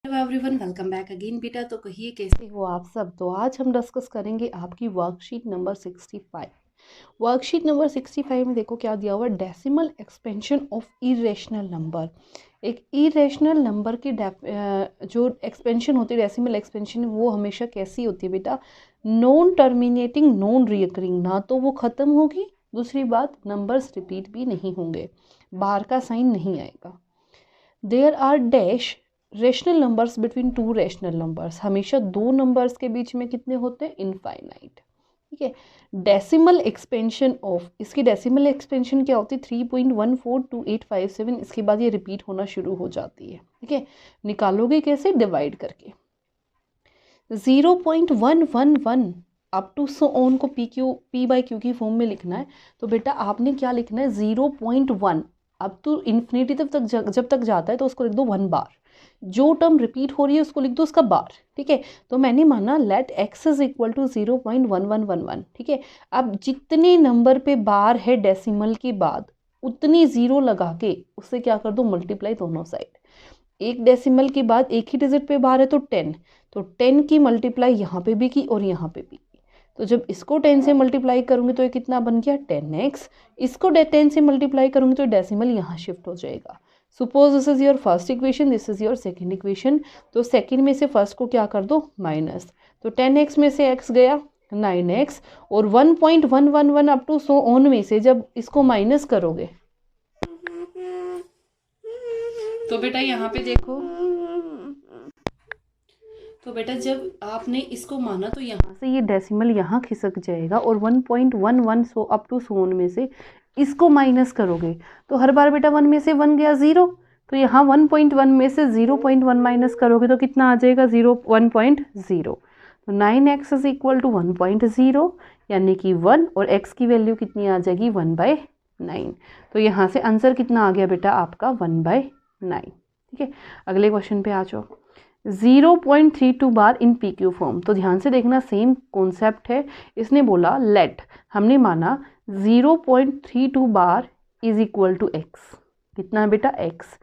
Hello everyone, welcome back again बेटा। तो कहिए कैसे हो आप सब। तो आज हम डिस्कस करेंगे आपकी वर्कशीट नंबर 65। वर्कशीट नंबर 65 में देखो क्या दिया हुआ, decimal expansion of irrational number. एक इरेशनल नंबर की जो एक्सपेंशन होती है, डेसिमल एक्सपेंशन, वो हमेशा कैसी होती है बेटा, नॉन टर्मिनेटिंग नॉन रिकरिंग। ना तो वो ख़त्म होगी, दूसरी बात नंबर्स रिपीट भी नहीं होंगे, बाहर का साइन नहीं आएगा। There are dash rational numbers between two rational numbers. हमेशा दो नंबर्स के बीच में कितने होते हैं, इनफाइनाइट। ठीक है। डेसिमल एक्सपेंशन ऑफ, इसकी डेसिमल एक्सपेंशन क्या होती है, 3.142857। इसके बाद ये रिपीट होना शुरू हो जाती है। ठीक है। निकालोगे कैसे, डिवाइड करके। 0.111 अप टू सो ऑन को पी बाई क्यू की फॉर्म में लिखना है। तो बेटा आपने क्या लिखना है, 0.1 अब तो इन्फिनिटी तक जब तक जाता है तो उसको लिख दो 1 बार। जो टर्म रिपीट हो रही है उसको लिख दो उसका बार। ठीक है। तो मैंने माना let x is equal to 0.1111। ठीक है। अब जितने नंबर पे बार है डेसिमल के बाद, उतनी जीरो लगा के उससे क्या कर दो, मल्टीप्लाई दोनों साइड। एक डेसिमल के बाद एक ही डिजिट पे बार है तो 10, तो 10 की मल्टीप्लाई यहाँ पे भी की और यहाँ पे भी की। तो जब इसको 10 से मल्टीप्लाई करूँगी तो ये कितना बन गया, 10x। इसको 10 से मल्टीप्लाई करूँगी तो डेसिमल यहाँ शिफ्ट हो जाएगा। Suppose this is your first equation, this is your second equation. तो सेकंड में से फर्स्ट को क्या कर दो, माइनस। तो 10x में से x गया 9x, और 1.111 अप टू सो ऑन में से जब इसको माइनस करोगे तो बेटा यहाँ पे देखो, तो बेटा जब आपने इसको माना तो यहाँ से ये डेसिमल यहाँ खिसक जाएगा, और 1.11 सो अप टू सोन में से इसको माइनस करोगे तो हर बार बेटा 1 में से 1 गया 0, तो यहाँ 1.1 में से 0.1 माइनस करोगे तो कितना आ जाएगा, 1.0। तो 9x इज इक्वल टू 1.0 यानी कि 1, और x की वैल्यू कितनी आ जाएगी, 1/9। तो यहाँ से आंसर कितना आ गया बेटा आपका, 1/9। ठीक है। अगले क्वेश्चन पे आ जाओ। 0.32 बार इन पी क्यू फॉर्म। तो ध्यान से देखना, सेम कॉन्सेप्ट है। इसने बोला लेट, हमने माना 0.32 bar is equal to x. कितना है बेटा, एक्स।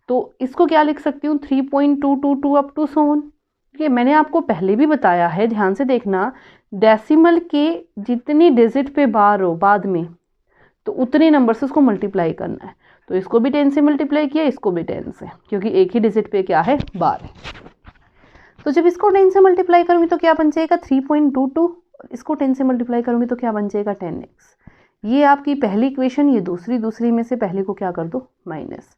तो इसको क्या लिख सकती हूँ, 3.222 अप टू सो ऑन। ठीक है। मैंने आपको पहले भी बताया है, ध्यान से देखना, डेसिमल के जितनी डिजिट पे बार हो बाद में, तो उतने नंबर से उसको मल्टीप्लाई करना है। तो इसको भी 10 से मल्टीप्लाई किया, इसको भी 10 से, क्योंकि एक ही डिजिट पे क्या है, बार है। तो जब इसको 10 से मल्टीप्लाई करूँगी तो क्या बन जाएगा, 3.22। इसको 10 से मल्टीप्लाई करूँगी तो क्या बन जाएगा, 10x। ये आपकी पहली इक्वेशन, ये दूसरी में से पहले को क्या कर दो, माइनस।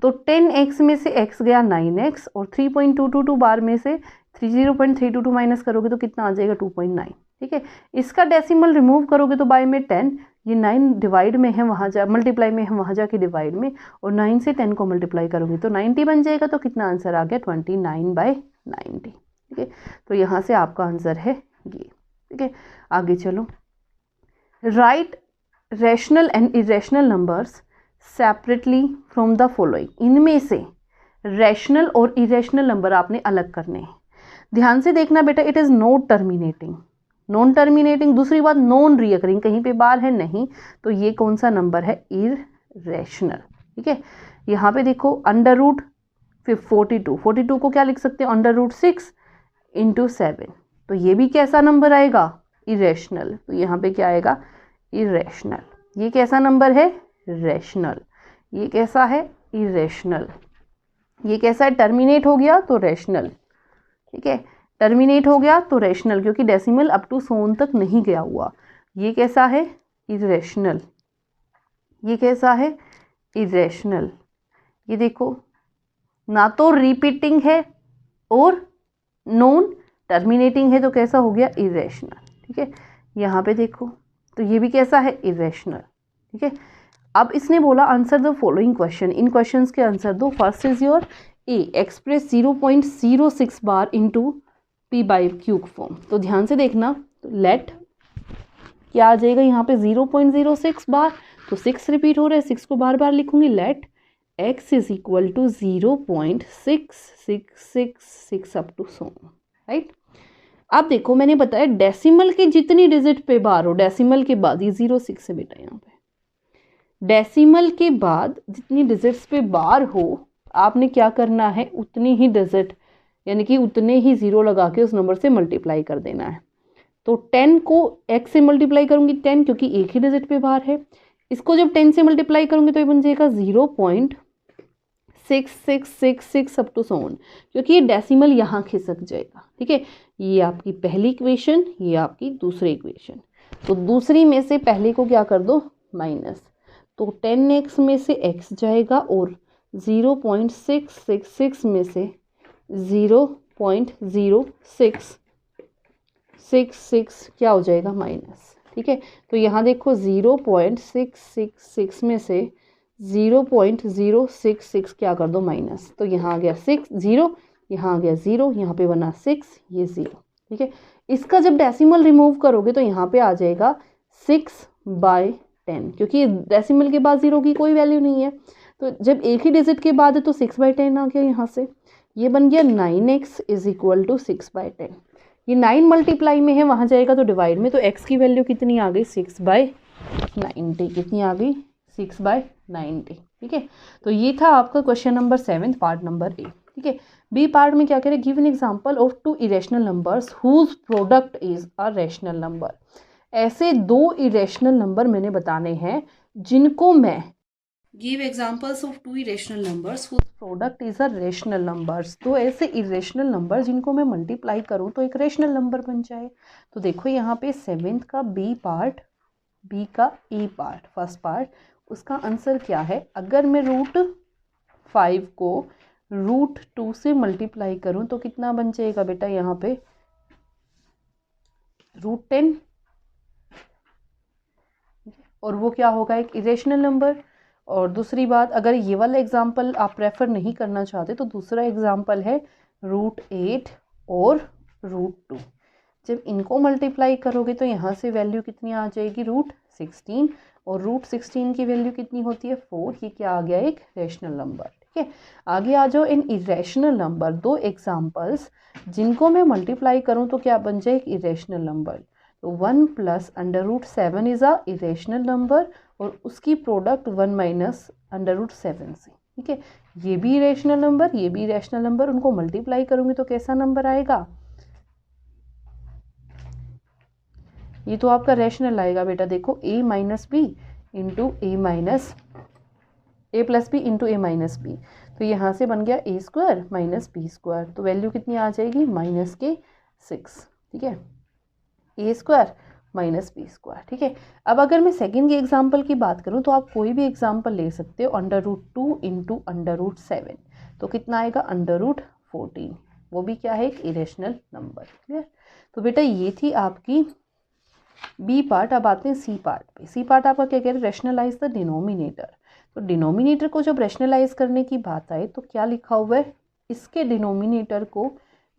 तो 10x में से x गया 9x, और 3.222 बार में से 0.322 माइनस करोगे तो कितना आ जाएगा, 2.9। ठीक है। इसका डेसिमल रिमूव करोगे तो बाय में 10, ये 9 डिवाइड में है, वहाँ जा मल्टीप्लाई में है, वहाँ जाके डिवाइड में, और 9 से 10 को मल्टीप्लाई करोगे तो 90 बन जाएगा। तो कितना आंसर आ गया, 29/90। ठीक है। तो यहाँ से आपका आंसर है ये। ठीक है। आगे चलो, right rational and irrational numbers separately from the following. इनमें से रैशनल और इरेशनल नंबर आपने अलग करने हैं। ध्यान से देखना बेटा, it is not terminating, non terminating. दूसरी बात, नॉन रिकरिंग, कहीं पे बार है नहीं, तो ये कौन सा नंबर है, इरेशनल। ठीक है। यहाँ पे देखो अंडर रूट 42 को क्या लिख सकते हैं, अंडर रूट 6 इंटू 7। तो ये भी कैसा नंबर आएगा, इरेशनल। तो यहाँ पे क्या आएगा, इरेशनल। ये कैसा नंबर है, रैशनल। ये कैसा है, इरेशनल। ये कैसा है, टर्मिनेट हो गया तो रैशनल। ठीक है। टर्मिनेट हो गया तो रैशनल, क्योंकि डेसिमल अप टू सोन तक नहीं गया हुआ। ये कैसा है, इरेशनल। ये कैसा है, इरेशनल। ये देखो, ना तो रिपीटिंग है और नॉन टर्मिनेटिंग है, तो कैसा हो गया, इरेशनल। ठीक है। यहाँ पे देखो, तो ये भी कैसा है, इरेशनल। ठीक है। अब इसने बोला answer the following question. In questions के आंसर दो। First is your A, express 0.06 bar into P by Q form. तो ध्यान से देखना, तो लेट क्या आ जाएगा यहाँ पे, 0.06 बार, तो 6 रिपीट हो रहा है, 6 को बार बार लिखूंगी। Let x is equal to 0.6666 up to so, right. अब देखो, मैंने बताया डेसिमल के जितनी डिजिट पे बार हो, डेसिमल के बाद, ये 06 है बेटा, यहाँ पे डेसिमल के बाद जितनी डिजिट्स पे बार हो, आपने क्या करना है, उतनी ही डिजिट यानी कि उतने ही ज़ीरो लगा के उस नंबर से मल्टीप्लाई कर देना है। तो 10 को x से मल्टीप्लाई करूँगी 10, क्योंकि एक ही डिजिट पे बाहर है। इसको जब 10 से मल्टीप्लाई करूँगी तो ये बन जाएगा 0.6666 अप टू सोन, क्योंकि ये डेसिमल यहाँ खिसक जाएगा। ठीक है, ये आपकी पहली इक्वेशन, ये आपकी दूसरी इक्वेशन। तो दूसरी में से पहले को क्या कर दो, माइनस। तो 10x में से x जाएगा और 0.666 में से 0.0666 क्या हो जाएगा, माइनस। ठीक है, तो यहाँ देखो 0.666 में से 0.066 क्या कर दो, माइनस। तो यहाँ आ गया 0, यहाँ आ गया 0, यहाँ पे बना 6, ये 0। ठीक है, इसका जब डेसिमल रिमूव करोगे तो यहाँ पे आ जाएगा 6/10, क्योंकि डेसिमल के बाद 0 की कोई वैल्यू नहीं है। तो जब एक ही डिजिट के बाद है तो 6/10 आ गया यहाँ से। ये बन गया 9x इज इक्वल टू 6/10। ये 9 मल्टीप्लाई में है, वहाँ जाएगा तो डिवाइड में, तो x की वैल्यू कितनी आ गई, 6/90। कितनी आ गई, 6/90। ठीक है, तो ये था आपका question number 7 part number A. ठीक है, बी पार्ट में क्या करें, give an example of two irrational numbers whose product is a rational number. ऐसे दो इरेशनल नंबर मैंने बताने हैं जिनको मैं, give examples of two irrational numbers whose product is a rational numbers. तो ऐसे इरेशनल नंबर जिनको मैं मल्टीप्लाई करूं तो एक रैशनल नंबर बन जाए। तो देखो यहाँ पे 7th का बी पार्ट, बी का ए पार्ट, फर्स्ट पार्ट, उसका आंसर क्या है। अगर मैं √5 को √2 से मल्टीप्लाई करूं तो कितना बन जाएगा बेटा, यहाँ पे √10, और वो क्या होगा, एक इरेशनल नंबर। और दूसरी बात, अगर ये वाला एग्जाम्पल आप प्रेफर नहीं करना चाहते तो दूसरा एग्जाम्पल है √8 और √2। जब इनको मल्टीप्लाई करोगे तो यहाँ से वैल्यू कितनी आ जाएगी, √16, और √16 की वैल्यू कितनी होती है, 4। ये क्या आ गया, एक रैशनल नंबर। ठीक है, आगे आ जाओ, इन इरेशनल नंबर, दो एग्जाम्पल्स जिनको मैं मल्टीप्लाई करूँ तो क्या बन जाए, एक इरेशनल नंबर। तो 1 + √7 इज अ इरेशनल नंबर, और उसकी प्रोडक्ट 1 - √7 से। ठीक है, ये भी इरेशनल नंबर, ये भी इरेशनल नंबर, उनको मल्टीप्लाई करूंगी तो कैसा नंबर आएगा, ये तो आपका रैशनल आएगा बेटा। देखो a - b into a + b into a - b, तो यहाँ से बन गया a² - b²। तो वैल्यू कितनी आ जाएगी, -6। ठीक है, a² - b²। ठीक है, अब अगर मैं सेकंड के एग्जाम्पल की बात करूँ तो आप कोई भी एग्जाम्पल ले सकते हो, √2 इंटू √7, तो कितना आएगा, √14। वो भी क्या है, एक इरेशनल नंबर। क्लियर। तो बेटा ये थी आपकी बी पार्ट। अब आते हैं सी पार्ट पे। सी पार्ट आपका क्या कह रहे हैं, रैशनलाइज द डिनोमिनेटर। तो डिनोमिनेटर को जब रैशनलाइज करने की बात आए तो क्या लिखा हुआ है, इसके डिनोमिनेटर को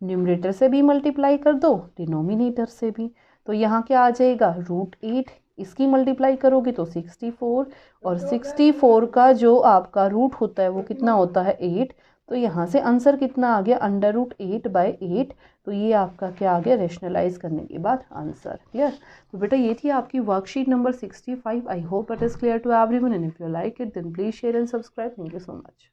न्यूमरेटर से भी मल्टीप्लाई कर दो, डिनोमिनेटर से भी। तो यहाँ क्या आ जाएगा, √8, इसकी मल्टीप्लाई करोगे तो 64, और 64 का जो आपका रूट होता है वो कितना होता है, 8। तो यहाँ से आंसर कितना आ गया, √8/8। तो ये आपका क्या आ गया, रैशनलाइज करने के बाद आंसर। क्लियर। तो बेटा ये थी आपकी worksheet number 65। I hope it is clear to everyone, and if you like it then please share and subscribe. Thank you so much.